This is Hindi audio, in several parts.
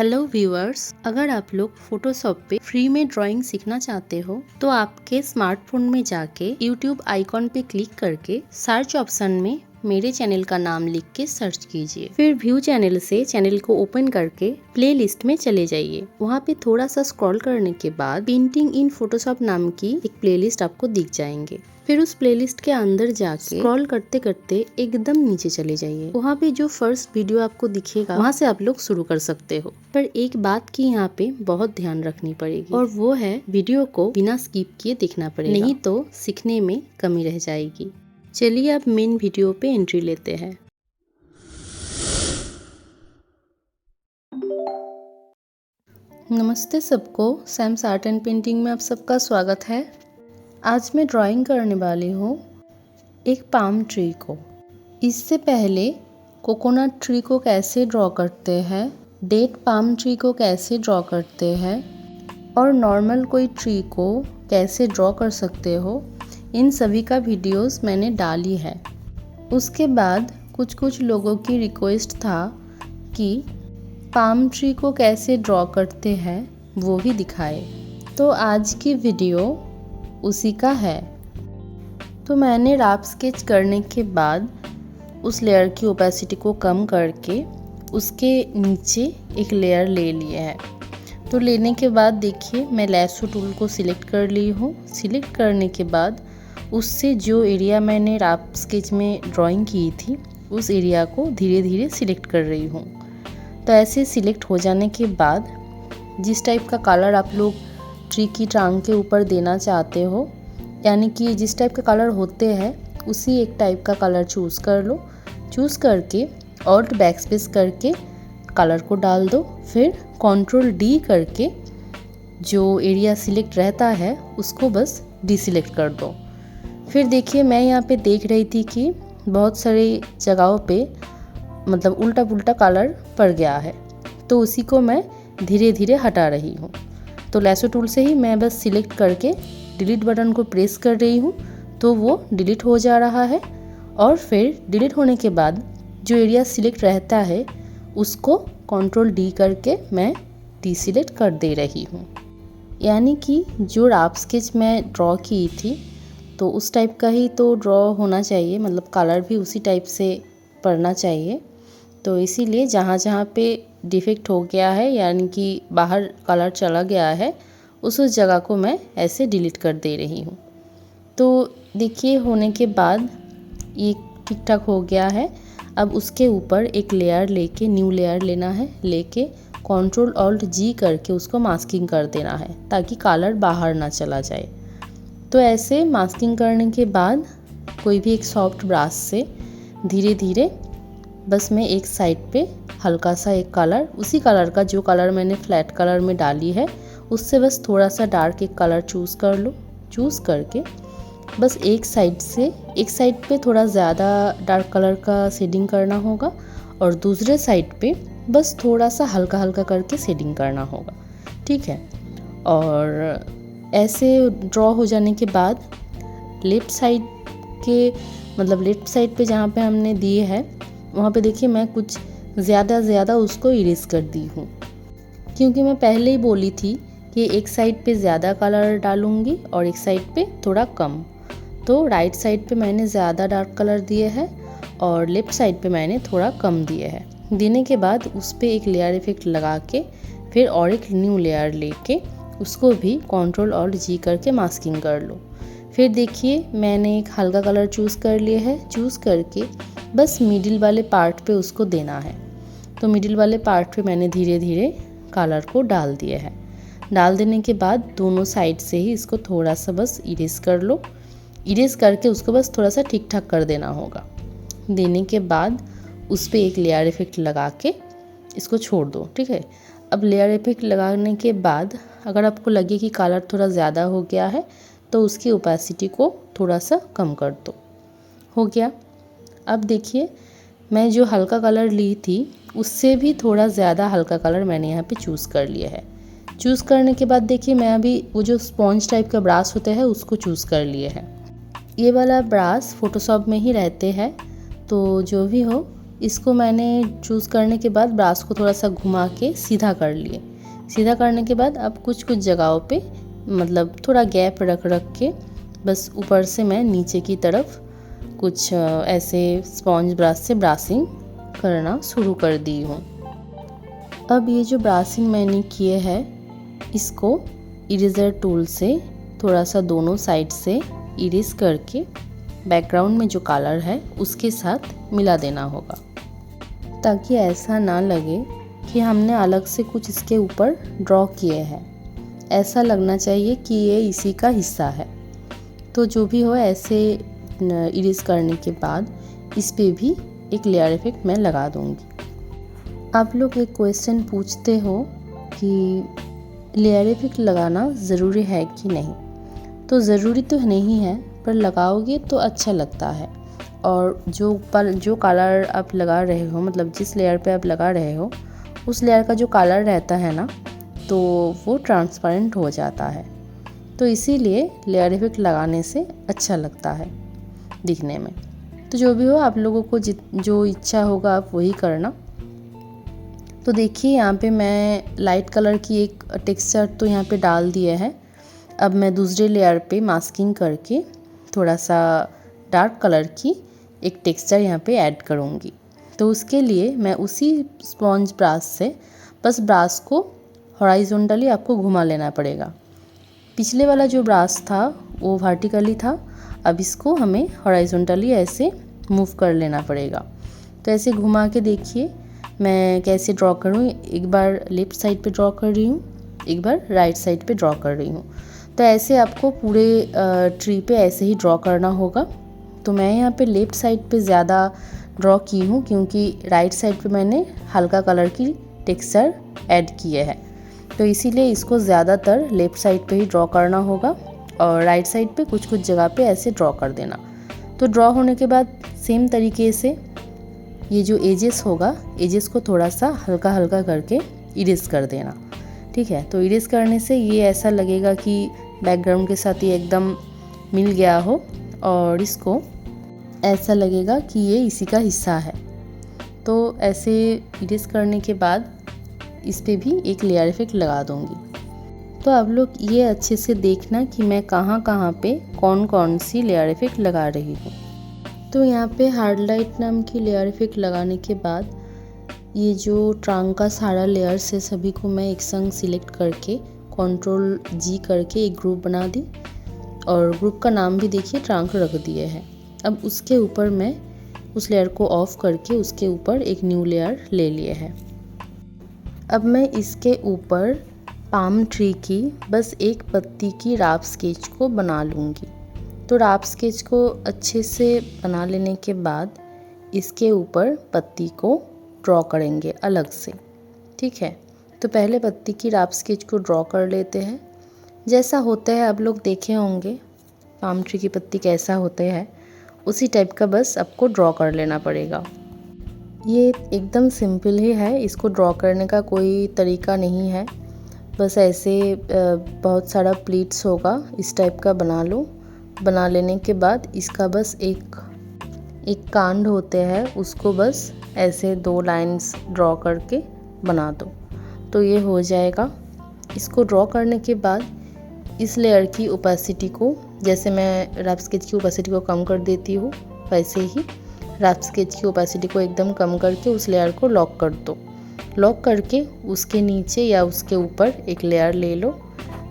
हेलो व्यूअर्स, अगर आप लोग फोटोशॉप पे फ्री में ड्राइंग सीखना चाहते हो तो आपके स्मार्टफोन में जाके यूट्यूब आइकॉन पे क्लिक करके सर्च ऑप्शन में मेरे चैनल का नाम लिख के सर्च कीजिए। फिर व्यू चैनल से चैनल को ओपन करके प्लेलिस्ट में चले जाइए। वहाँ पे थोड़ा सा स्क्रॉल करने के बाद पेंटिंग इन फोटोशॉप नाम की एक प्लेलिस्ट आपको दिख जाएंगे। फिर उस प्लेलिस्ट के अंदर जाके स्क्रॉल करते करते एकदम नीचे चले जाइए। वहाँ पे जो फर्स्ट वीडियो आपको दिखेगा वहाँ से आप लोग शुरू कर सकते हो। पर एक बात की यहाँ पे बहुत ध्यान रखनी पड़ेगी और वो है वीडियो को बिना स्किप किए देखना पड़ेगा, नहीं तो सीखने में कमी रह जाएगी। चलिए अब मेन वीडियो पे एंट्री लेते हैं। नमस्ते सबको, सैम्स आर्ट एंड पेंटिंग में आप सबका स्वागत है। आज मैं ड्राइंग करने वाली हूँ एक पाम ट्री को। इससे पहले कोकोनट ट्री को कैसे ड्रॉ करते हैं, डेट पाम ट्री को कैसे ड्रॉ करते हैं और नॉर्मल कोई ट्री को कैसे ड्रॉ कर सकते हो, इन सभी का वीडियोस मैंने डाली है। उसके बाद कुछ लोगों की रिक्वेस्ट था कि पाम ट्री को कैसे ड्रॉ करते हैं वो भी दिखाए, तो आज की वीडियो उसी का है। तो मैंने रफ स्केच करने के बाद उस लेयर की ओपेसिटी को कम करके उसके नीचे एक लेयर ले लिए है। तो लेने के बाद देखिए मैं लैसो टूल को सिलेक्ट कर ली हूँ। सिलेक्ट करने के बाद उससे जो एरिया मैंने रफ स्केच में ड्राइंग की थी उस एरिया को धीरे धीरे सिलेक्ट कर रही हूँ। तो ऐसे सिलेक्ट हो जाने के बाद जिस टाइप का कलर आप लोग ट्री की टांग के ऊपर देना चाहते हो, यानी कि जिस टाइप का कलर होते हैं उसी एक टाइप का कलर चूज़ कर लो। चूज़ करके ऑल्ट बैकस्पेस करके कलर को डाल दो। फिर कंट्रोल डी करके जो एरिया सिलेक्ट रहता है उसको बस डिसिलेक्ट कर दो। फिर देखिए मैं यहाँ पे देख रही थी कि बहुत सारी जगहों पे मतलब उल्टा पुल्टा कलर पड़ गया है, तो उसी को मैं धीरे धीरे हटा रही हूँ। तो लैसो टूल से ही मैं बस सिलेक्ट करके डिलीट बटन को प्रेस कर रही हूँ, तो वो डिलीट हो जा रहा है। और फिर डिलीट होने के बाद जो एरिया सिलेक्ट रहता है उसको कंट्रोल डी करके मैं डिसिलेक्ट कर दे रही हूँ। यानी कि जो रफ स्केच मैं ड्रॉ की थी तो उस टाइप का ही तो ड्रॉ होना चाहिए, मतलब कलर भी उसी टाइप से पड़ना चाहिए। तो इसीलिए जहाँ जहाँ पे डिफेक्ट हो गया है यानी कि बाहर कलर चला गया है उस जगह को मैं ऐसे डिलीट कर दे रही हूँ। तो देखिए होने के बाद ये ठीक ठाक हो गया है। अब उसके ऊपर एक लेयर लेके न्यू लेयर लेना है, लेके कंट्रोल ऑल्ट जी करके उसको मास्किंग कर देना है ताकि कलर बाहर ना चला जाए। तो ऐसे मास्किंग करने के बाद कोई भी एक सॉफ्ट ब्रश से धीरे धीरे बस मैं एक साइड पे हल्का सा एक कलर, उसी कलर का जो कलर मैंने फ्लैट कलर में डाली है उससे बस थोड़ा सा डार्क एक कलर चूज़ कर लो। चूज़ करके बस एक साइड पे थोड़ा ज़्यादा डार्क कलर का शेडिंग करना होगा और दूसरे साइड पे बस थोड़ा सा हल्का हल्का करके शेडिंग करना होगा, ठीक है। और ऐसे ड्रॉ हो जाने के बाद लेफ़्ट साइड पे जहाँ पे हमने दिए है वहाँ पे देखिए मैं कुछ ज़्यादा उसको इरेज कर दी हूँ, क्योंकि मैं पहले ही बोली थी कि एक साइड पे ज़्यादा कलर डालूँगी और एक साइड पे थोड़ा कम। तो राइट साइड पे मैंने ज़्यादा डार्क कलर दिए हैं और लेफ़्ट साइड पे मैंने थोड़ा कम दिए हैं। देने के बाद उस पर एक लेयर इफेक्ट लगा के फिर और एक न्यू लेयर लेके उसको भी कंट्रोल ऑल्ट जी करके मास्किंग कर लो। फिर देखिए मैंने एक हल्का कलर चूज़ कर लिया है। चूज़ करके बस मिडिल वाले पार्ट पे उसको देना है। तो मिडिल वाले पार्ट पे मैंने धीरे धीरे कलर को डाल दिया है। डाल देने के बाद दोनों साइड से ही इसको थोड़ा सा बस इरेज कर लो। इरेज करके उसको बस थोड़ा सा ठीक ठाक कर देना होगा। देने के बाद उस पर एक लेयर इफेक्ट लगा के इसको छोड़ दो, ठीक है। अब लेयर इफेक्ट लगाने के बाद अगर आपको लगे कि कलर थोड़ा ज़्यादा हो गया है तो उसकी ओपेसिटी को थोड़ा सा कम कर दो। हो गया। अब देखिए मैं जो हल्का कलर ली थी उससे भी थोड़ा ज़्यादा हल्का कलर मैंने यहाँ पे चूज़ कर लिया है। चूज़ करने के बाद देखिए मैं अभी वो जो स्पॉन्ज टाइप का ब्रश होता है उसको चूज़ कर लिए है। ये वाला ब्रश फोटोशॉप में ही रहते हैं, तो जो भी हो इसको मैंने चूज़ करने के बाद ब्रश को थोड़ा सा घुमा के सीधा कर लिए। सीधा करने के बाद अब कुछ कुछ जगहों पे मतलब थोड़ा गैप रख के बस ऊपर से मैं नीचे की तरफ कुछ ऐसे स्पॉन्ज ब्रश से ब्रशिंग करना शुरू कर दी हूँ। अब ये जो ब्रशिंग मैंने किए है इसको इरेज़र टूल से थोड़ा सा दोनों साइड से इरेज करके बैकग्राउंड में जो कलर है उसके साथ मिला देना होगा, ताकि ऐसा ना लगे कि हमने अलग से कुछ इसके ऊपर ड्रॉ किए हैं। ऐसा लगना चाहिए कि ये इसी का हिस्सा है। तो जो भी हो ऐसे इरेज करने के बाद इस पे भी एक लेयर इफेक्ट मैं लगा दूंगी। आप लोग एक क्वेश्चन पूछते हो कि लेयर इफेक्ट लगाना ज़रूरी है कि नहीं। तो ज़रूरी तो नहीं है, पर लगाओगे तो अच्छा लगता है। और जो कलर आप लगा रहे हो, मतलब जिस लेयर पे आप लगा रहे हो उस लेयर का जो कलर रहता है ना, तो वो ट्रांसपेरेंट हो जाता है। तो इसीलिए लेयर इफेक्ट लगाने से अच्छा लगता है दिखने में। तो जो भी हो आप लोगों को जो इच्छा होगा आप वही करना। तो देखिए यहाँ पे मैं लाइट कलर की एक टेक्सचर तो यहाँ पे डाल दिया है। अब मैं दूसरे लेयर पे मास्किंग करके थोड़ा सा डार्क कलर की एक टेक्सचर यहाँ पे ऐड करूँगी। तो उसके लिए मैं उसी स्पॉन्ज ब्रश से बस ब्रश को हॉरिजॉन्टली आपको घुमा लेना पड़ेगा। पिछले वाला जो ब्रश था वो वर्टिकली था, अब इसको हमें हॉरिजॉन्टली ऐसे मूव कर लेना पड़ेगा। तो ऐसे घुमा के देखिए मैं कैसे ड्रॉ करूँ। एक बार लेफ़्ट साइड पे ड्रॉ कर रही हूँ, एक बार राइट साइड पे ड्रॉ कर रही हूँ। तो ऐसे आपको पूरे ट्री पे ऐसे ही ड्रॉ करना होगा। तो मैं यहाँ पे लेफ़्ट साइड पे ज़्यादा ड्रॉ की हूँ क्योंकि राइट साइड पे मैंने हल्का कलर की टेक्सचर ऐड किए है। तो इसीलिए इसको ज़्यादातर लेफ़्ट साइड पे ही ड्रॉ करना होगा और राइट साइड पे कुछ कुछ जगह पे ऐसे ड्रॉ कर देना। तो ड्रॉ होने के बाद सेम तरीके से ये जो एजेस होगा, एजेस को थोड़ा सा हल्का हल्का करके इरेज कर देना। ठीक है, तो इरेज करने से ये ऐसा लगेगा कि बैकग्राउंड के साथ ये एकदम मिल गया हो और इसको ऐसा लगेगा कि ये इसी का हिस्सा है। तो ऐसे इरेज करने के बाद इस पे भी एक लेयर इफेक्ट लगा दूंगी। तो आप लोग ये अच्छे से देखना कि मैं कहाँ कहाँ पे कौन कौन सी लेयर इफेक्ट लगा रही हूँ। तो यहाँ पे हार्ड लाइट नाम की लेयर इफेक्ट लगाने के बाद ये जो ट्रंक का सारा लेयर्स है सभी को मैं एक संग सिलेक्ट करके Ctrl+G करके एक ग्रुप बना दी और ग्रुप का नाम भी देखिए ट्रंक रख दिए है। अब उसके ऊपर मैं उस लेयर को ऑफ करके उसके ऊपर एक न्यू लेयर ले लिए है। अब मैं इसके ऊपर पाम ट्री की बस एक पत्ती की रफ स्केच को बना लूँगी। तो रफ स्केच को अच्छे से बना लेने के बाद इसके ऊपर पत्ती को ड्रॉ करेंगे अलग से। ठीक है, तो पहले पत्ती की रफ स्केच को ड्रॉ कर लेते हैं। जैसा होता है आप लोग देखे होंगे पाम ट्री की पत्ती कैसा होता है, उसी टाइप का बस आपको ड्रॉ कर लेना पड़ेगा। ये एकदम सिंपल ही है, इसको ड्रॉ करने का कोई तरीका नहीं है। बस ऐसे बहुत सारा प्लीट्स होगा इस टाइप का बना लो। बना लेने के बाद इसका बस एक कांड होते हैं, उसको बस ऐसे 2 लाइंस ड्रॉ करके बना दो तो ये हो जाएगा। इसको ड्रॉ करने के बाद इस लेयर की ओपेसिटी को, जैसे मैं रफ स्केच की ओपेसिटी को कम कर देती हूँ, वैसे ही रफ स्केच की ओपेसिटी को एकदम कम करके उस लेयर को लॉक कर दो। लॉक करके उसके नीचे या उसके ऊपर एक लेयर ले लो।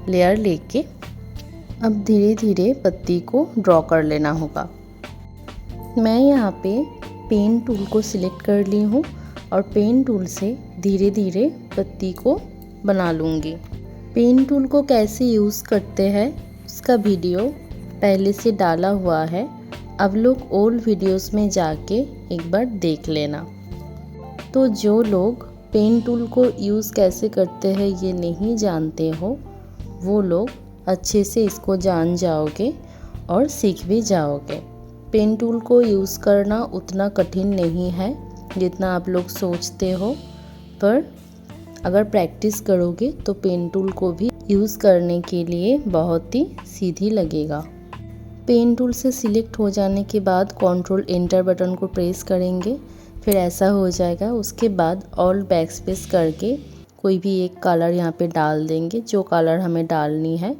लेयर लेके अब धीरे धीरे पत्ती को ड्रॉ कर लेना होगा। मैं यहाँ पे पेन टूल को सिलेक्ट कर ली हूँ और पेन टूल से धीरे धीरे पत्ती को बना लूँगी। पेन टूल को कैसे यूज़ करते हैं उसका वीडियो पहले से डाला हुआ है, अब लोग ओल्ड वीडियोस में जाके एक बार देख लेना। तो जो लोग पेन टूल को यूज़ कैसे करते हैं ये नहीं जानते हो, वो लोग अच्छे से इसको जान जाओगे और सीख भी जाओगे। पेन टूल को यूज़ करना उतना कठिन नहीं है जितना आप लोग सोचते हो, पर अगर प्रैक्टिस करोगे तो पेन टूल को भी यूज़ करने के लिए बहुत ही सीधी लगेगा। पेन टूल से सिलेक्ट हो जाने के बाद Ctrl Enter बटन को प्रेस करेंगे। फिर ऐसा हो जाएगा। उसके बाद ऑल्ट बैक स्पेस करके कोई भी एक कलर यहाँ पे डाल देंगे, जो कलर हमें डालनी है।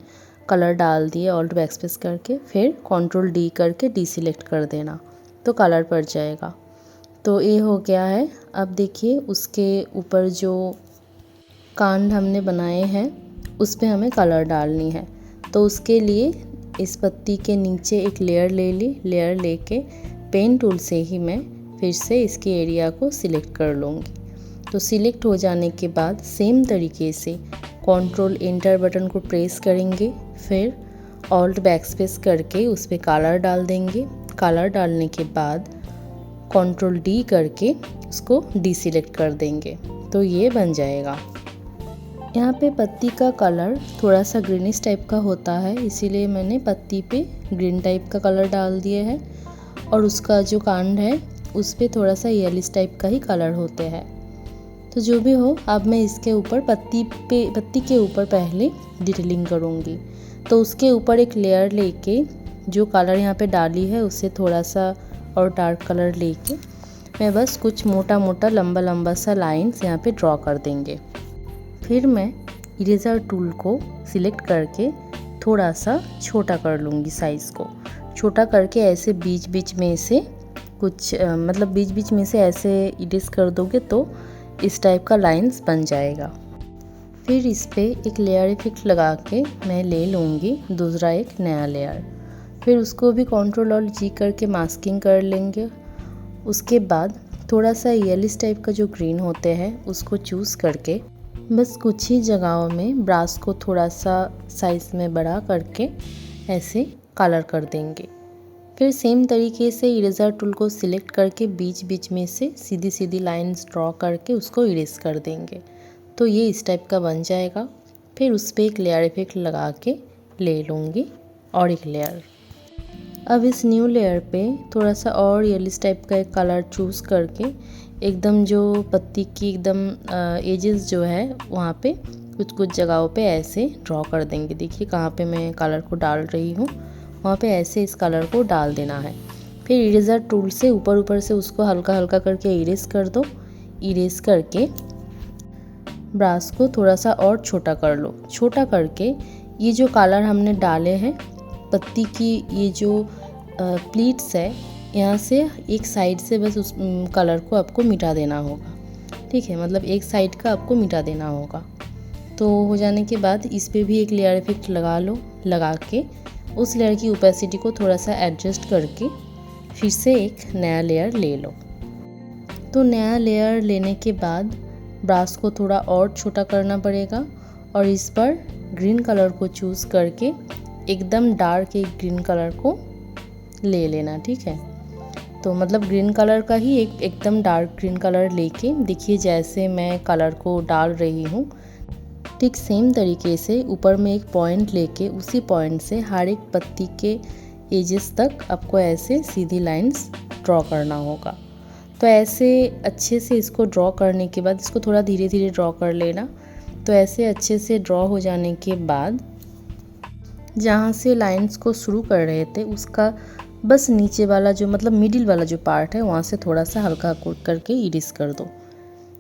कलर डाल दिए ऑल्ट बैक स्पेस करके, फिर कंट्रोल डी करके डीसिलेक्ट कर देना तो कलर पड़ जाएगा। तो ये हो गया है। अब देखिए उसके ऊपर जो कांड हमने बनाए हैं उस पे हमें कलर डालनी है। तो उसके लिए इस पत्ती के नीचे एक लेयर ले ली। लेयर लेके पेन टूल से ही मैं फिर से इसके एरिया को सिलेक्ट कर लूँगी। तो सिलेक्ट हो जाने के बाद सेम तरीके से कंट्रोल एंटर बटन को प्रेस करेंगे, फिर ऑल्ट बैक स्पेस करके उस पर कलर डाल देंगे। कलर डालने के बाद कंट्रोल डी करके उसको डीसिलेक्ट कर देंगे तो ये बन जाएगा। यहाँ पे पत्ती का कलर थोड़ा सा ग्रीनिश टाइप का होता है, इसीलिए मैंने पत्ती पे ग्रीन टाइप का कलर डाल दिया है और उसका जो कांड है उस पे थोड़ा सा येलिश टाइप का ही कलर होते हैं। तो जो भी हो, अब मैं इसके ऊपर पत्ती के ऊपर पहले डिटेलिंग करूँगी। तो उसके ऊपर एक लेयर लेके जो कलर यहाँ पे डाली है उससे थोड़ा सा और डार्क कलर लेके मैं बस कुछ मोटा मोटा लंबा लंबा सा लाइंस यहाँ पे ड्रॉ कर देंगे। फिर मैं इरेज़र टूल को सिलेक्ट करके थोड़ा सा छोटा कर लूँगी। साइज़ को छोटा करके ऐसे बीच बीच में से कुछ बीच बीच में से ऐसे इरेज कर दोगे तो इस टाइप का लाइंस बन जाएगा। फिर इस पे एक लेयर इफेक्ट लगा के मैं ले लूँगी दूसरा एक नया लेयर। फिर उसको भी कंट्रोल और जी करके मास्किंग कर लेंगे। उसके बाद थोड़ा सा येलिश टाइप का जो ग्रीन होते हैं उसको चूज़ करके बस कुछ ही जगहों में ब्रश को थोड़ा सा साइज़ में बड़ा करके ऐसे कलर कर देंगे। फिर सेम तरीके से इरेज़र टूल को सिलेक्ट करके बीच बीच में से सीधी सीधी लाइंस ड्रॉ करके उसको इरेज कर देंगे तो ये इस टाइप का बन जाएगा। फिर उस पर एक लेयर इफेक्ट लगा के ले लूँगी और एक लेयर। अब इस न्यू लेयर पे थोड़ा सा और येलिश टाइप का एक कलर चूज़ करके एकदम जो पत्ती की एकदम एजेस जो है वहाँ पे कुछ कुछ जगहों पे ऐसे ड्रॉ कर देंगे। देखिए कहाँ पे मैं कलर को डाल रही हूँ, वहाँ पे ऐसे इस कलर को डाल देना है। फिर इरेज़र टूल से ऊपर ऊपर से उसको हल्का हल्का करके इरेज कर दो। इरेज करके ब्रश को थोड़ा सा और छोटा कर लो। छोटा करके ये जो कलर हमने डाले हैं पत्ती की, ये जो प्लीट्स है यहाँ से एक साइड से बस उस कलर को आपको मिटा देना होगा। ठीक है, मतलब एक साइड का आपको मिटा देना होगा। तो हो जाने के बाद इस पे भी एक लेयर इफेक्ट लगा लो। लगा के उस लेयर की ओपेसिटी को थोड़ा सा एडजस्ट करके फिर से एक नया लेयर ले लो। तो नया लेयर लेने के बाद ब्रश को थोड़ा और छोटा करना पड़ेगा और इस पर ग्रीन कलर को चूज़ करके एकदम डार्क एक ग्रीन कलर को ले लेना। ठीक है, तो मतलब ग्रीन कलर का ही एकदम डार्क ग्रीन कलर लेके देखिए जैसे मैं कलर को डाल रही हूँ ठीक सेम तरीके से ऊपर में एक पॉइंट लेके उसी पॉइंट से हर एक पत्ती के एजेस तक आपको ऐसे सीधी लाइंस ड्रॉ करना होगा। तो ऐसे अच्छे से इसको ड्रॉ करने के बाद इसको थोड़ा धीरे धीरे ड्रॉ कर लेना। तो ऐसे अच्छे से ड्रॉ हो जाने के बाद जहाँ से लाइंस को शुरू कर रहे थे उसका बस नीचे वाला जो मिडिल वाला जो पार्ट है वहाँ से थोड़ा सा हल्का करके इरेज कर दो।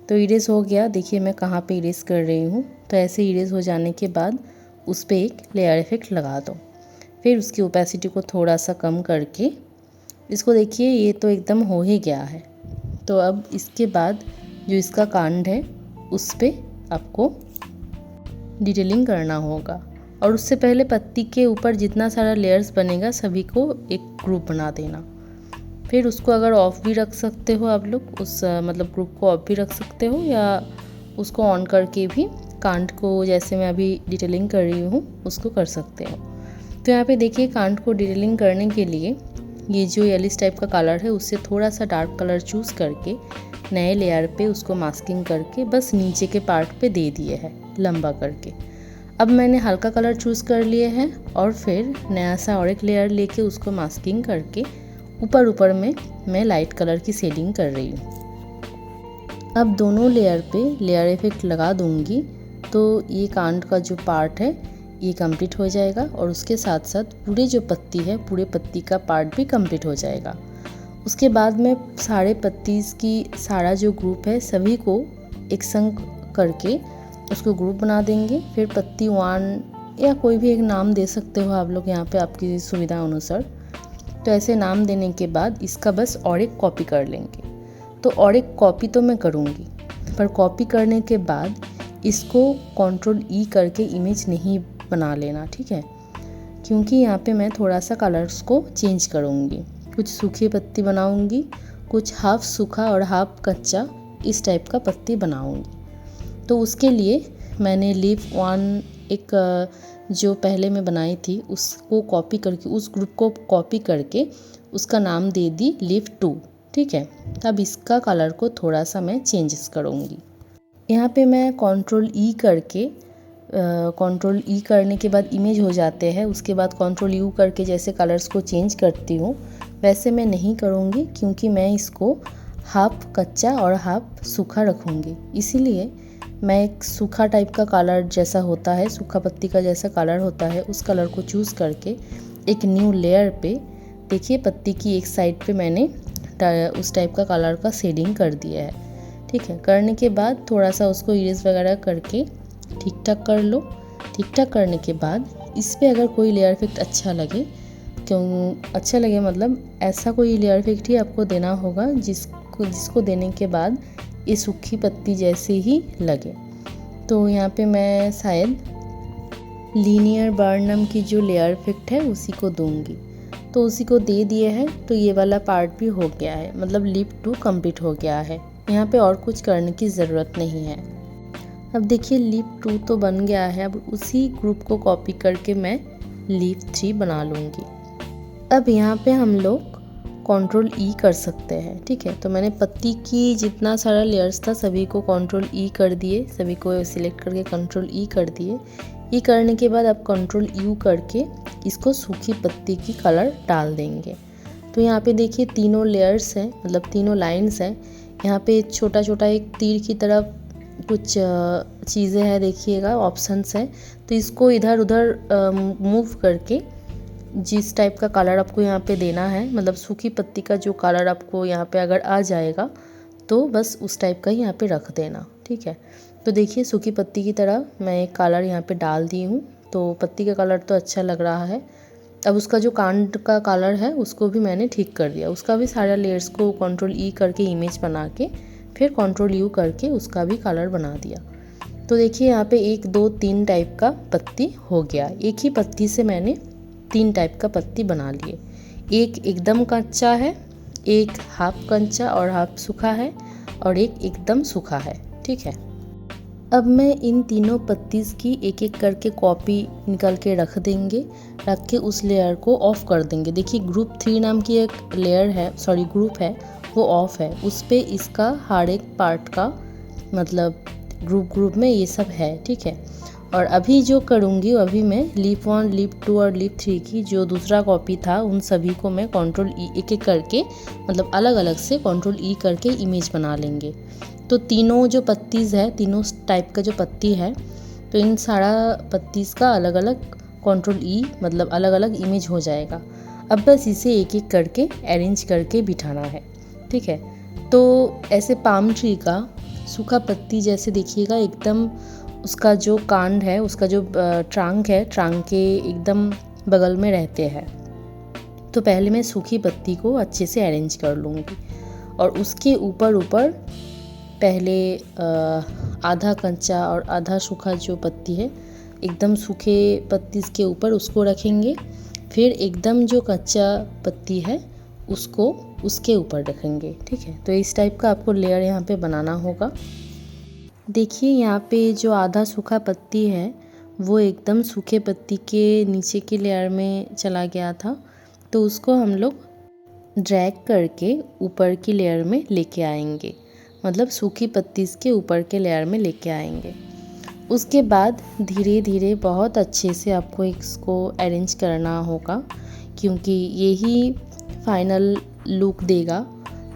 तो इरेज हो गया। देखिए मैं कहाँ पे इरेज कर रही हूँ। तो ऐसे इरेज हो जाने के बाद उस पर एक लेयर इफेक्ट लगा दो। फिर उसकी ओपेसिटी को थोड़ा सा कम करके इसको देखिए ये तो एकदम हो ही गया है। तो अब इसके बाद जो इसका कांड है उस पर आपको डिटेलिंग करना होगा और उससे पहले पत्ती के ऊपर जितना सारा लेयर्स बनेगा सभी को एक ग्रुप बना देना। फिर उसको अगर ऑफ भी रख सकते हो आप लोग, उस ग्रुप को ऑफ भी रख सकते हो या उसको ऑन करके भी कांड को जैसे मैं अभी डिटेलिंग कर रही हूँ उसको कर सकते हो। तो यहाँ पे देखिए कांड को डिटेलिंग करने के लिए ये जो येलिश टाइप का कलर है उससे थोड़ा सा डार्क कलर चूज़ करके नए लेयर पे उसको मास्किंग करके बस नीचे के पार्ट पे दे दिए है लंबा करके। अब मैंने हल्का कलर चूज़ कर लिए हैं और फिर नया सा और एक लेयर लेके उसको मास्किंग करके ऊपर ऊपर में मैं लाइट कलर की शेडिंग कर रही हूँ। अब दोनों लेयर पे लेयर इफेक्ट लगा दूँगी तो ये कांड का जो पार्ट है ये कंप्लीट हो जाएगा और उसके साथ साथ पूरे जो पत्ती है पूरे पत्ती का पार्ट भी कंप्लीट हो जाएगा। उसके बाद मैं सारे पत्तीस की सारा जो ग्रुप है सभी को एक संग करके उसको ग्रुप बना देंगे। फिर पत्ती 1 या कोई भी एक नाम दे सकते हो आप लोग यहाँ पे आपकी सुविधा अनुसार। तो ऐसे नाम देने के बाद इसका बस और एक कॉपी कर लेंगे। तो और एक कॉपी तो मैं करूँगी, पर कॉपी करने के बाद इसको Ctrl E करके इमेज नहीं बना लेना, ठीक है, क्योंकि यहाँ पे मैं थोड़ा सा कलर्स को चेंज करूँगी। कुछ सूखी पत्ती बनाऊँगी, कुछ हाफ सूखा और हाफ कच्चा इस टाइप का पत्ती बनाऊँगी। तो उसके लिए मैंने लीफ 1 एक जो पहले मैं बनाई थी उसको कॉपी करके, उस ग्रुप को कॉपी करके उसका नाम दे दी लीफ 2, ठीक है। अब इसका कलर को थोड़ा सा मैं चेंजेस करूँगी। यहाँ पे मैं Ctrl E करके Ctrl E करने के बाद इमेज हो जाते हैं। उसके बाद Ctrl U करके जैसे कलर्स को चेंज करती हूँ वैसे मैं नहीं करूँगी, क्योंकि मैं इसको हाफ कच्चा और हाफ सूखा रखूँगी। इसीलिए मैं एक सूखा टाइप का कलर जैसा होता है, सूखा पत्ती का जैसा कलर होता है, उस कलर को चूज़ करके एक न्यू लेयर पे देखिए पत्ती की एक साइड पे मैंने उस टाइप का कलर का शेडिंग कर दिया है, ठीक है। करने के बाद थोड़ा सा उसको इरेज वगैरह करके ठीक ठाक कर लो। ठीक ठाक करने के बाद इस पे अगर कोई लेयर इफेक्ट अच्छा लगे, क्यों अच्छा लगे मतलब ऐसा कोई लेयर इफेक्ट ही आपको देना होगा जिसको देने के बाद ये सूखी पत्ती जैसे ही लगे। तो यहाँ पे मैं शायद लीनियर बर्नम की जो लेयर इफेक्ट है उसी को दूंगी। तो उसी को दे दिए है, तो ये वाला पार्ट भी हो गया है, मतलब लीफ 2 कंप्लीट हो गया है। यहाँ पे और कुछ करने की ज़रूरत नहीं है। अब देखिए लीफ 2 तो बन गया है। अब उसी ग्रुप को कॉपी करके मैं लीफ 3 बना लूँगी। अब यहाँ पे हम लोग Ctrl E कर सकते हैं, ठीक है। तो मैंने पत्ती की जितना सारा लेयर्स था सभी को Ctrl E कर दिए, सभी को सिलेक्ट करके Ctrl E कर दिए। ये करने के बाद अब Ctrl U करके इसको सूखी पत्ती की कलर डाल देंगे। तो यहाँ पे देखिए तीनों लेयर्स हैं, मतलब तीनों लाइंस हैं। यहाँ पे छोटा छोटा एक तीर की तरफ कुछ चीज़ें हैं, देखिएगा ऑप्शंस हैं। तो इसको इधर उधर मूव करके जिस टाइप का कलर आपको यहाँ पे देना है, मतलब सूखी पत्ती का जो कलर आपको यहाँ पे अगर आ जाएगा तो बस उस टाइप का ही यहाँ पे रख देना, ठीक है। तो देखिए सूखी पत्ती की तरह मैं एक कलर यहाँ पे डाल दी हूँ। तो पत्ती का कलर तो अच्छा लग रहा है। अब उसका जो कांड का कलर है उसको भी मैंने ठीक कर दिया। उसका भी सारा लेयर्स को Ctrl E करके इमेज बना के फिर Ctrl U करके उसका भी कलर बना दिया। तो देखिए यहाँ पे 1 2 3 टाइप का पत्ती हो गया। एक ही पत्ती से मैंने 3 टाइप का पत्ती बना लिए। एक एकदम कच्चा है, एक हाफ कच्चा और हाफ सूखा है, और एक एकदम सूखा है, ठीक है। अब मैं इन तीनों पत्तीस की एक एक करके कॉपी निकाल के रख देंगे। रख के उस लेयर को ऑफ कर देंगे। देखिए ग्रुप 3 नाम की एक लेयर है, सॉरी ग्रुप है, वो ऑफ है। उस पे इसका हर एक पार्ट का मतलब ग्रुप में ये सब है, ठीक है। और अभी जो करूँगी अभी मैं लीफ 1 लीफ 2 और लीफ 3 की जो दूसरा कॉपी था उन सभी को मैं Ctrl E एक एक करके मतलब अलग अलग से Ctrl E करके इमेज बना लेंगे। तो तीनों जो पत्तीज़ है, तीनों टाइप का जो पत्ती है, तो इन सारा पत्तीज़ का अलग अलग Ctrl E मतलब अलग अलग इमेज हो जाएगा। अब बस इसे एक एक करके अरेंज करके बिठाना है, ठीक है। तो ऐसे पाम ट्री का सूखा पत्ती जैसे देखिएगा एकदम उसका जो कांड है, उसका जो ट्रंक है, ट्रंक के एकदम बगल में रहते हैं। तो पहले मैं सूखी पत्ती को अच्छे से अरेंज कर लूँगी और उसके ऊपर पहले आधा कच्चा और आधा सूखा जो पत्ती है एकदम सूखे पत्ती के ऊपर उसको रखेंगे। फिर एकदम जो कच्चा पत्ती है उसको उसके ऊपर रखेंगे, ठीक है। तो इस टाइप का आपको लेयर यहाँ पे बनाना होगा। देखिए यहाँ पे जो आधा सूखा पत्ती है वो एकदम सूखे पत्ती के नीचे के लेयर में चला गया था, तो उसको हम लोग ड्रैग करके ऊपर की लेयर में लेके आएंगे, मतलब सूखी पत्ती के ऊपर के लेयर में लेके आएंगे। उसके बाद धीरे धीरे बहुत अच्छे से आपको इसको अरेंज करना होगा, क्योंकि यही फाइनल लुक देगा।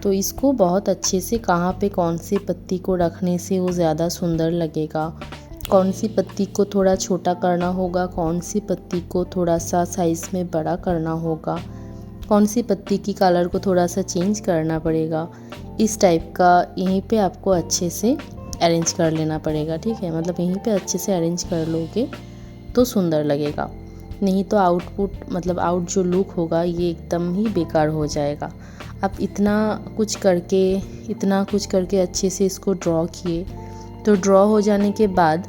तो इसको बहुत अच्छे से कहाँ पे कौन सी पत्ती को रखने से वो ज़्यादा सुंदर लगेगा, कौन सी पत्ती को थोड़ा छोटा करना होगा, कौन सी पत्ती को थोड़ा सा साइज़ में बड़ा करना होगा, कौन सी पत्ती की कलर को थोड़ा सा चेंज करना पड़ेगा, इस टाइप का यहीं पे आपको अच्छे से अरेंज कर लेना पड़ेगा। ठीक है, मतलब यहीं पे अच्छे से अरेंज कर लोगे तो सुंदर लगेगा, नहीं तो आउटपुट मतलब आउट जो लुक होगा ये एकदम ही बेकार हो जाएगा। आप इतना कुछ करके अच्छे से इसको ड्रॉ किए, तो ड्रॉ हो जाने के बाद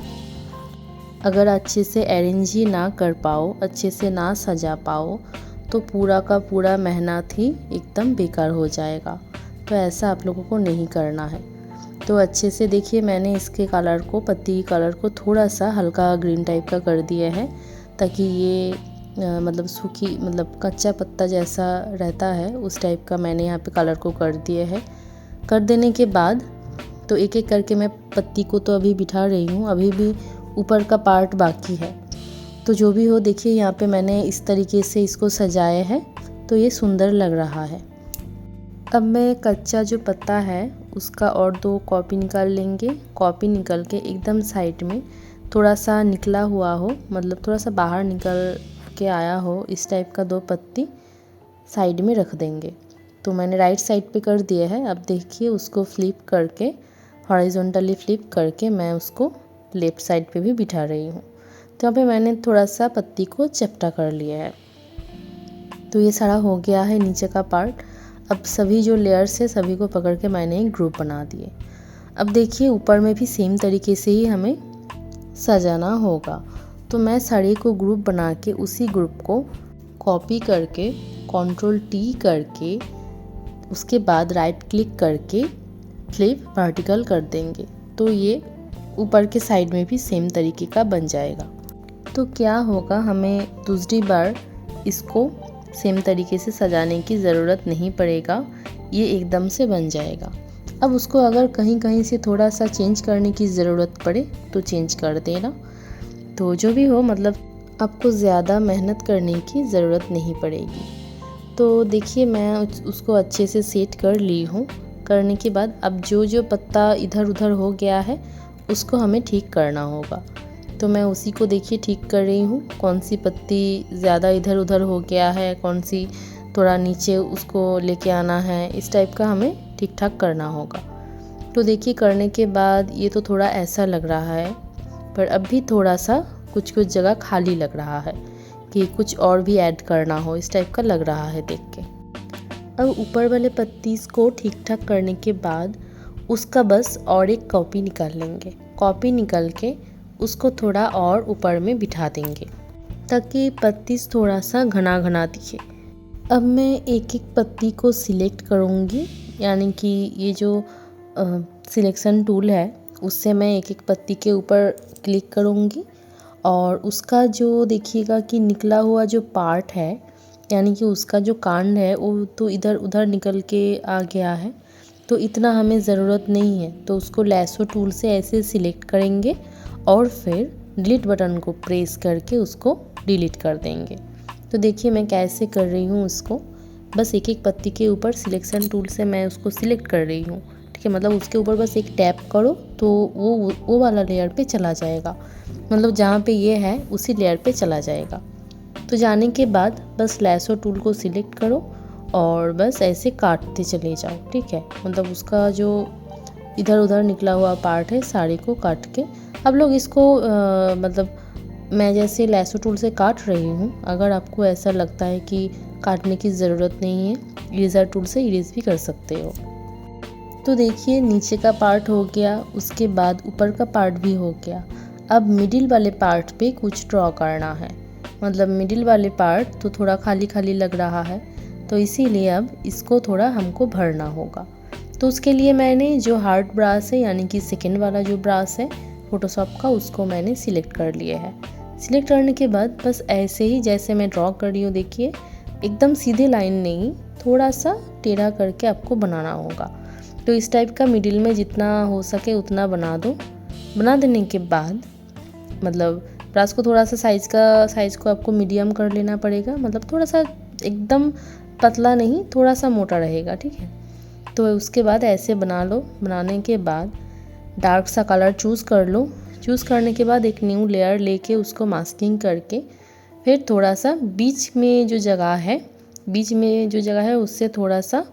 अगर अच्छे से अरेंज ही ना कर पाओ, अच्छे से ना सजा पाओ, तो पूरा का पूरा मेहनत ही एकदम बेकार हो जाएगा। तो ऐसा आप लोगों को नहीं करना है। तो अच्छे से देखिए मैंने इसके कलर को, पत्ती कलर को थोड़ा सा हल्का ग्रीन टाइप का कर दिया है, ताकि ये मतलब सूखी मतलब कच्चा पत्ता जैसा रहता है उस टाइप का मैंने यहाँ पे कलर को कर दिया है। कर देने के बाद तो एक एक करके मैं पत्ती को तो अभी बिठा रही हूँ, अभी भी ऊपर का पार्ट बाकी है। तो जो भी हो देखिए यहाँ पे मैंने इस तरीके से इसको सजाया है, तो ये सुंदर लग रहा है। अब मैं कच्चा जो पत्ता है उसका और 2 कॉपी निकाल लेंगे। कॉपी निकल के एकदम साइड में थोड़ा सा निकला हुआ हो, मतलब थोड़ा सा बाहर निकल के आया हो, इस टाइप का 2 पत्ती साइड में रख देंगे। तो मैंने राइट साइड पे कर दिया है। अब देखिए उसको फ्लिप करके, हॉरिजॉन्टली फ्लिप करके मैं उसको लेफ़्ट साइड पे भी बिठा रही हूँ। तो यहाँ पे मैंने थोड़ा सा पत्ती को चपटा कर लिया है। तो ये सारा हो गया है नीचे का पार्ट। अब सभी जो लेयर्स है सभी को पकड़ के मैंने एक ग्रुप बना दिए। अब देखिए ऊपर में भी सेम तरीके से ही हमें सजाना होगा। तो मैं साड़ी को ग्रुप बना के उसी ग्रुप को कॉपी करके Ctrl+T करके उसके बाद राइट क्लिक करके फ्लिप वर्टिकल कर देंगे। तो ये ऊपर के साइड में भी सेम तरीके का बन जाएगा। तो क्या होगा, हमें दूसरी बार इसको सेम तरीके से सजाने की ज़रूरत नहीं पड़ेगा, ये एकदम से बन जाएगा। अब उसको अगर कहीं कहीं से थोड़ा सा चेंज करने की ज़रूरत पड़े तो चेंज कर देना। तो जो भी हो, मतलब आपको ज़्यादा मेहनत करने की ज़रूरत नहीं पड़ेगी। तो देखिए मैं उसको अच्छे से सेट कर ली हूँ। करने के बाद अब जो पत्ता इधर उधर हो गया है उसको हमें ठीक करना होगा। तो मैं उसी को देखिए ठीक कर रही हूँ। कौन सी पत्ती ज़्यादा इधर उधर हो गया है, कौन सी थोड़ा नीचे उसको लेके आना है, इस टाइप का हमें ठीक ठाक करना होगा। तो देखिए करने के बाद ये तो थोड़ा ऐसा लग रहा है, पर अब भी थोड़ा सा कुछ जगह खाली लग रहा है कि कुछ और भी ऐड करना हो, इस टाइप का लग रहा है देख के। अब ऊपर वाले पत्ती को ठीक ठाक करने के बाद उसका बस और एक कॉपी निकाल लेंगे। कॉपी निकल के उसको थोड़ा और ऊपर में बिठा देंगे ताकि पत्ती थोड़ा सा घना घना दिखे। अब मैं एक एक पत्ती को सिलेक्ट करूँगी, यानी कि ये जो सिलेक्शन टूल है उससे मैं एक एक पत्ती के ऊपर क्लिक करूँगी और उसका जो देखिएगा कि निकला हुआ जो पार्ट है, यानी कि उसका जो कांड है वो तो इधर उधर निकल के आ गया है, तो इतना हमें ज़रूरत नहीं है। तो उसको लैसो टूल से ऐसे सिलेक्ट करेंगे और फिर डिलीट बटन को प्रेस करके उसको डिलीट कर देंगे। तो देखिए मैं कैसे कर रही हूँ उसको, बस एक एक पत्ती के ऊपर सिलेक्शन टूल से मैं उसको सिलेक्ट कर रही हूँ। ठीक है, मतलब उसके ऊपर बस एक टैप करो तो वो वाला लेयर पे चला जाएगा, मतलब जहाँ पे ये है उसी लेयर पे चला जाएगा। तो जाने के बाद बस लैसो टूल को सिलेक्ट करो और बस ऐसे काटते चले जाओ। ठीक है, मतलब उसका जो इधर उधर निकला हुआ पार्ट है साड़ी को काट के आप लोग इसको मतलब मैं जैसे लैसो टूल से काट रही हूँ, अगर आपको ऐसा लगता है कि काटने की ज़रूरत नहीं है, इरेज़र टूल से इरेज़ भी कर सकते हो। तो देखिए नीचे का पार्ट हो गया, उसके बाद ऊपर का पार्ट भी हो गया। अब मिडिल वाले पार्ट पे कुछ ड्रॉ करना है, मतलब मिडिल वाले पार्ट तो थोड़ा खाली खाली लग रहा है, तो इसीलिए अब इसको थोड़ा हमको भरना होगा। तो उसके लिए मैंने जो हार्ड ब्रश है, यानी कि सेकेंड वाला जो ब्रश है फोटोशॉप का, उसको मैंने सिलेक्ट कर लिया है। सिलेक्ट करने के बाद बस ऐसे ही जैसे मैं ड्रॉ कर रही हूँ देखिए, एकदम सीधे लाइन नहीं, थोड़ा सा टेढ़ा करके आपको बनाना होगा। तो इस टाइप का मिडिल में जितना हो सके उतना बना दो। बना देने के बाद मतलब ब्रश को थोड़ा सा साइज़ को आपको मीडियम कर लेना पड़ेगा, मतलब थोड़ा सा एकदम पतला नहीं, थोड़ा सा मोटा रहेगा। ठीक है, तो उसके बाद ऐसे बना लो। बनाने के बाद डार्क सा कलर चूज़ कर लो। चूज़ करने के बाद एक न्यू लेयर लेके उसको मास्किंग करके फिर थोड़ा सा बीच में जो जगह है बीच में जो जगह है उससे थोड़ा सा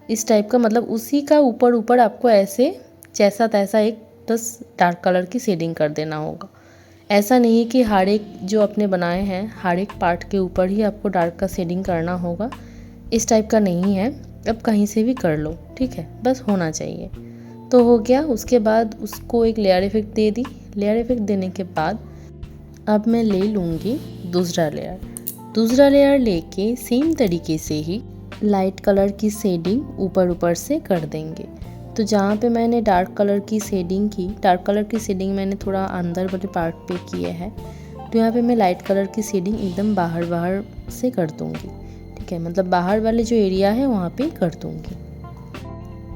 इस टाइप का, मतलब उसी का ऊपर ऊपर आपको ऐसे जैसा तैसा एक बस डार्क कलर की शेडिंग कर देना होगा। ऐसा नहीं है कि हर एक जो अपने बनाए हैं हर एक पार्ट के ऊपर ही आपको डार्क का शेडिंग करना होगा, इस टाइप का नहीं है। अब कहीं से भी कर लो, ठीक है, बस होना चाहिए। तो हो गया। उसके बाद उसको एक लेयर इफेक्ट दे दी। लेयर इफेक्ट देने के बाद अब मैं ले लूँगी दूसरा लेयर लेके सेम तरीके से ही लाइट कलर की शेडिंग ऊपर ऊपर से कर देंगे। तो जहाँ पे मैंने डार्क कलर की शेडिंग मैंने थोड़ा अंदर वाले पार्ट पे किए है, तो यहाँ पे मैं लाइट कलर की शेडिंग एकदम बाहर से कर दूँगी, ठीक है, मतलब बाहर वाले जो एरिया है वहाँ पे कर दूँगी।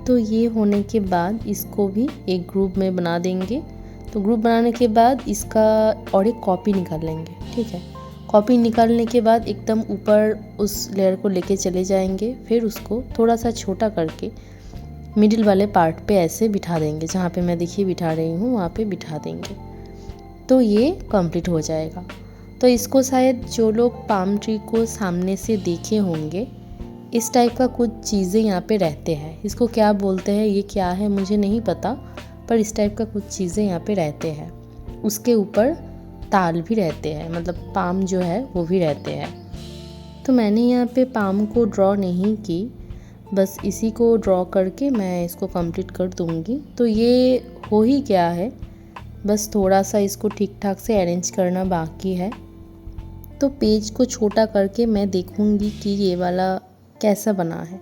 तो ये होने के बाद इसको भी एक ग्रुप में बना देंगे। तो ग्रुप बनाने के बाद इसका और एक कॉपी निकाल लेंगे, ठीक है। कॉपी निकालने के बाद एकदम ऊपर उस लेयर को लेके चले जाएंगे, फिर उसको थोड़ा सा छोटा करके मिडिल वाले पार्ट पे ऐसे बिठा देंगे, जहाँ पे मैं देखिए बिठा रही हूँ वहाँ पे बिठा देंगे। तो ये कंप्लीट हो जाएगा। तो इसको शायद जो लोग पाम ट्री को सामने से देखे होंगे, इस टाइप का कुछ चीज़ें यहाँ पे रहते हैं। इसको क्या बोलते हैं, ये क्या है मुझे नहीं पता, पर इस टाइप का कुछ चीज़ें यहाँ पे रहते हैं। उसके ऊपर ताल भी रहते हैं, मतलब पाम जो है वो भी रहते हैं। तो मैंने यहाँ पे पाम को ड्रॉ नहीं की, बस इसी को ड्रॉ करके मैं इसको कंप्लीट कर दूँगी। तो ये हो ही गया है, बस थोड़ा सा इसको ठीक ठाक से अरेंज करना बाकी है। तो पेज को छोटा करके मैं देखूँगी कि ये वाला कैसा बना है।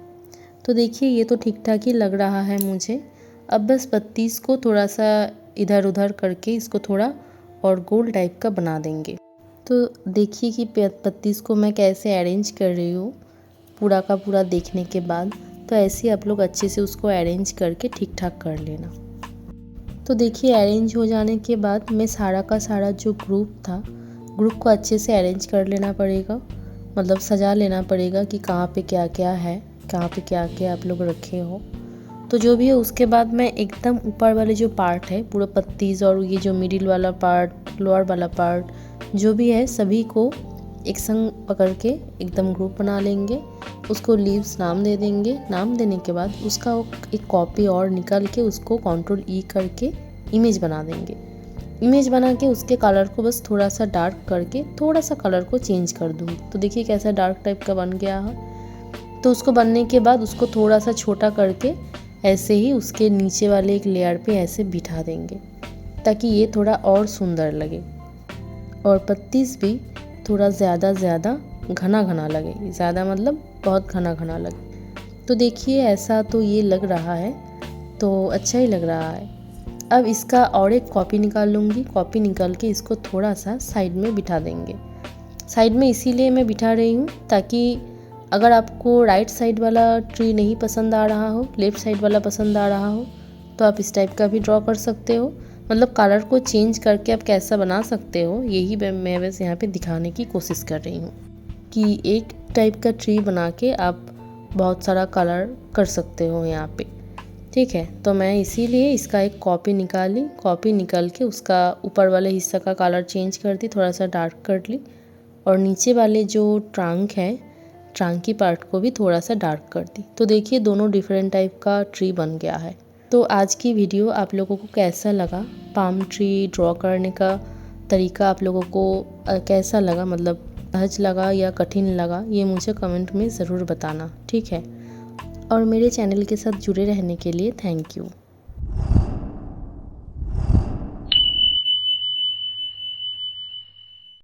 तो देखिए ये तो ठीक ठाक ही लग रहा है मुझे। अब बस पत्तीस को थोड़ा सा इधर उधर करके इसको थोड़ा और गोल टाइप का बना देंगे। तो देखिए कि पत्तीस को मैं कैसे अरेंज कर रही हूँ पूरा का पूरा देखने के बाद। तो ऐसे ही आप लोग अच्छे से उसको अरेंज करके ठीक ठाक कर लेना। तो देखिए अरेंज हो जाने के बाद मैं सारा का सारा जो ग्रुप को अच्छे से अरेंज कर लेना पड़ेगा, मतलब सजा लेना पड़ेगा कि कहाँ पे क्या क्या है, कहाँ पे क्या क्या आप लोग रखे हो। तो जो भी है उसके बाद मैं एकदम ऊपर वाले जो पार्ट है पूरा पत्तीज और ये जो मिडिल वाला पार्ट, लोअर वाला पार्ट जो भी है सभी को एक संग पकड़ के एकदम ग्रुप बना लेंगे। उसको लीव्स नाम दे देंगे। नाम देने के बाद उसका एक कॉपी और निकाल के उसको Ctrl E करके इमेज बना देंगे। इमेज बना के उसके कलर को बस थोड़ा सा डार्क करके थोड़ा सा कलर को चेंज कर दूँगी। तो देखिए कैसा डार्क टाइप का बन गया है। तो उसको बनने के बाद उसको थोड़ा सा छोटा करके ऐसे ही उसके नीचे वाले एक लेयर पे ऐसे बिठा देंगे ताकि ये थोड़ा और सुंदर लगे और पत्तीस भी थोड़ा ज़्यादा घना लगे। ज़्यादा मतलब बहुत घना लगे। तो देखिए ऐसा तो ये लग रहा है, तो अच्छा ही लग रहा है। अब इसका और एक कॉपी निकाल लूँगी। कॉपी निकाल के इसको थोड़ा सा साइड में बिठा देंगे। साइड में इसीलिए मैं बिठा रही हूँ ताकि अगर आपको राइट साइड वाला ट्री नहीं पसंद आ रहा हो, लेफ़्ट साइड वाला पसंद आ रहा हो, तो आप इस टाइप का भी ड्रॉ कर सकते हो। मतलब कलर को चेंज करके आप कैसा बना सकते हो, यही मैं बस यहाँ पे दिखाने की कोशिश कर रही हूँ कि एक टाइप का ट्री बना के आप बहुत सारा कलर कर सकते हो यहाँ पे, ठीक है। तो मैं इसीलिए इसका एक कॉपी निकाली। कॉपी निकाल के उसका ऊपर वाले हिस्सा का कलर चेंज कर दी, थोड़ा सा डार्क कर ली और नीचे वाले जो ट्रंक है, ट्रंक की पार्ट को भी थोड़ा सा डार्क कर दी। तो देखिए दोनों डिफरेंट टाइप का ट्री बन गया है। तो आज की वीडियो आप लोगों को कैसा लगा, पाम ट्री ड्रॉ करने का तरीका आप लोगों को कैसा लगा, मतलब सहज लगा या कठिन लगा, ये मुझे कमेंट में ज़रूर बताना, ठीक है। और मेरे चैनल के साथ जुड़े रहने के लिए थैंक यू।